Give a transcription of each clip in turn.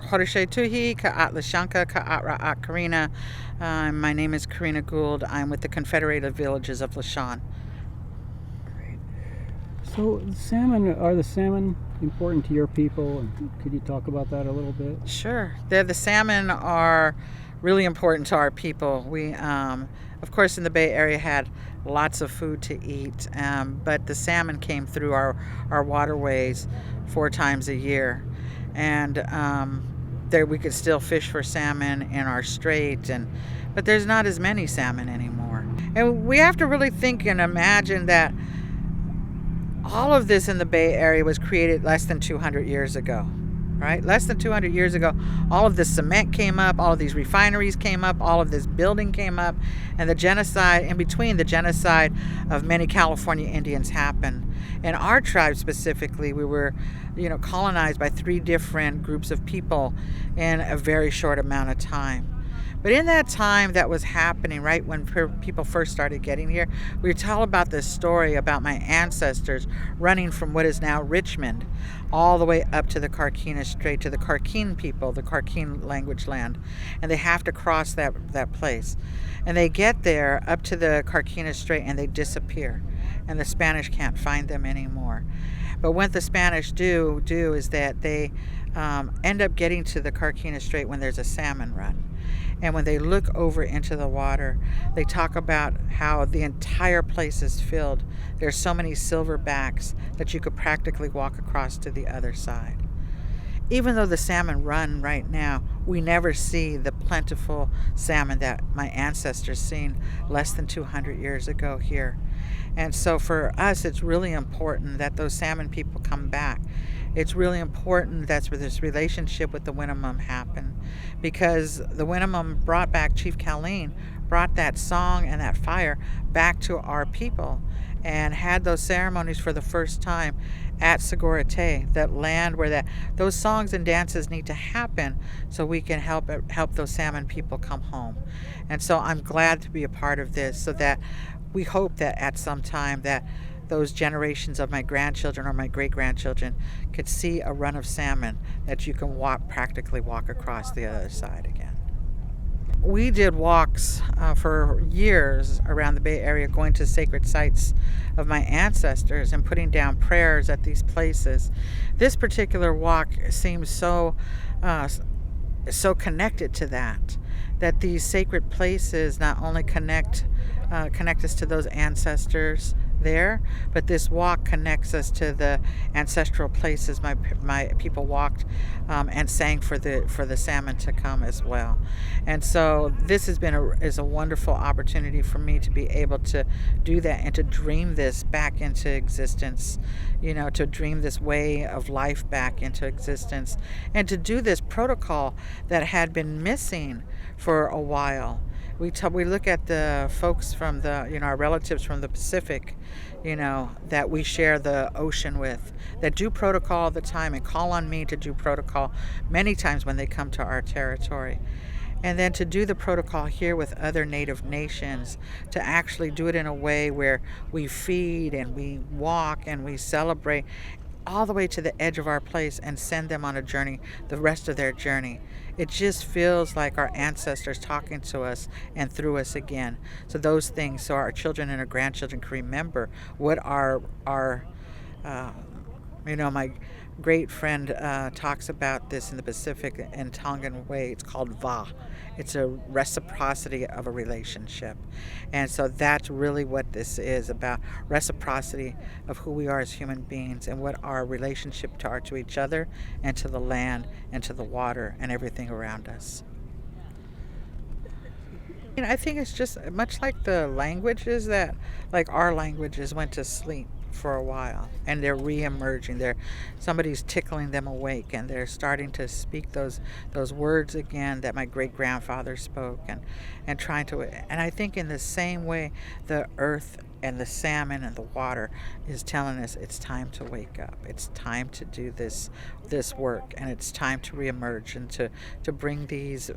Horishe Tuhi, Ka'at Lashanka, Ka'at Ra'at Karina. My name is Karina Gould. I'm with the Confederated Villages of Lashan. Great. So, are the salmon important to your people? And could you talk about that a little bit? Sure. The salmon are really important to our people. We, of course, in the Bay Area had lots of food to eat, but the salmon came through our waterways 4 times a year. And there we could still fish for salmon in our strait, but there's not as many salmon anymore. And we have to really think and imagine that all of this in the Bay Area was created less than 200 years ago, right? Less than 200 years ago, all of this cement came up, all of these refineries came up, all of this building came up, and the genocide, in between the genocide of many California Indians happened. In our tribe specifically, we were, colonized by 3 different groups of people in a very short amount of time. But in that time that was happening, right when people first started getting here, we tell about this story about my ancestors running from what is now Richmond all the way up to the Carquinez Strait, to the Carquin people, the Carquin language land. And they have to cross that place. And they get there up to the Carquinez Strait and they disappear. And the Spanish can't find them anymore. But what the Spanish do is that they end up getting to the Carquinez Strait when there's a salmon run. And when they look over into the water, they talk about how the entire place is filled. There's so many silverbacks that you could practically walk across to the other side. Even though the salmon run right now, we never see the plentiful salmon that my ancestors seen less than 200 years ago here. And so for us, it's really important that those salmon people come back. It's really important that this relationship with the Winnemem happen, because the Winnemem brought back Chief Colleen, brought that song and that fire back to our people, and had those ceremonies for the first time at Sagorate, that land where those songs and dances need to happen so we can help those salmon people come home. And so I'm glad to be a part of this, so that we hope that at some time that those generations of my grandchildren or my great-grandchildren could see a run of salmon that you can practically walk across the other side again. We did walks for years around the Bay Area, going to sacred sites of my ancestors and putting down prayers at these places. This particular walk seems so connected to that these sacred places not only connect us to those ancestors there, but this walk connects us to the ancestral places my people walked and sang for the salmon to come as well. And so this has been a wonderful opportunity for me to be able to do that and to dream this back into existence, to dream this way of life back into existence, and to do this protocol that had been missing for a while. We look at the folks from our relatives from the Pacific, that we share the ocean with, that do protocol all the time and call on me to do protocol many times when they come to our territory. And then to do the protocol here with other Native nations, to actually do it in a way where we feed and we walk and we celebrate all the way to the edge of our place and send them on a journey, the rest of their journey. It just feels like our ancestors talking to us and through us again. So those things, so our children and our grandchildren can remember what my great friend talks about this in the Pacific and Tongan way. It's called Va. It's a reciprocity of a relationship. And so that's really what this is about, reciprocity of who we are as human beings and what our relationship to each other and to the land and to the water and everything around us. I think it's just much like the languages like our languages went to sleep for a while and they're re-emerging. Somebody's tickling them awake and they're starting to speak those words again that my great grandfather spoke and trying to. And I think in the same way, the earth and the salmon and the water is telling us it's time to wake up. It's time to do this work, and it's time to reemerge and to bring these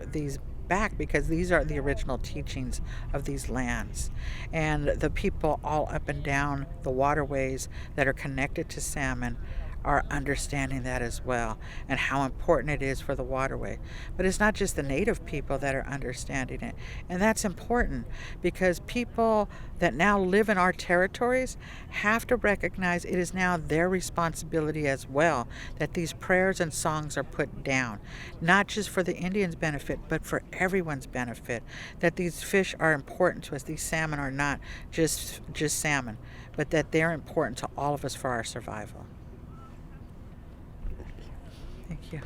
back, because these are the original teachings of these lands. And the people all up and down the waterways that are connected to salmon are understanding that as well, and how important it is for the waterway. But it's not just the native people that are understanding it, and that's important because people that now live in our territories have to recognize it is now their responsibility as well that these prayers and songs are put down, not just for the Indians' benefit, but for everyone's benefit. That these fish are important to us. These salmon are not just salmon, but that they're important to all of us for our survival. Thank you.